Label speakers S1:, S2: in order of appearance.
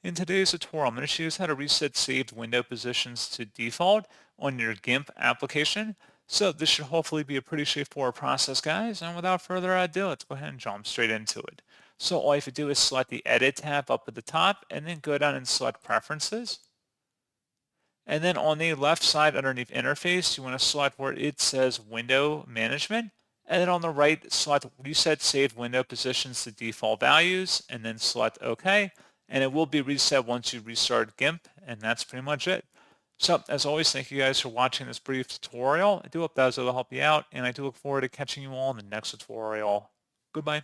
S1: In today's tutorial, I'm going to show you how to reset saved window positions to default on your GIMP application. So this should hopefully be a pretty straightforward process, guys. And without further ado, let's go ahead and jump straight into it. So all you have to do is select the Edit tab up at the top and then go down and select Preferences. And then on the left side underneath Interface, you want to select where it says Window Management. And then on the right, select Reset Saved Window Positions to Default Values, and then select OK. And it will be reset once you restart GIMP, and that's pretty much it. So, as always, thank you guys for watching this brief tutorial. I do hope that was able to help you out, and I do look forward to catching you all in the next tutorial. Goodbye.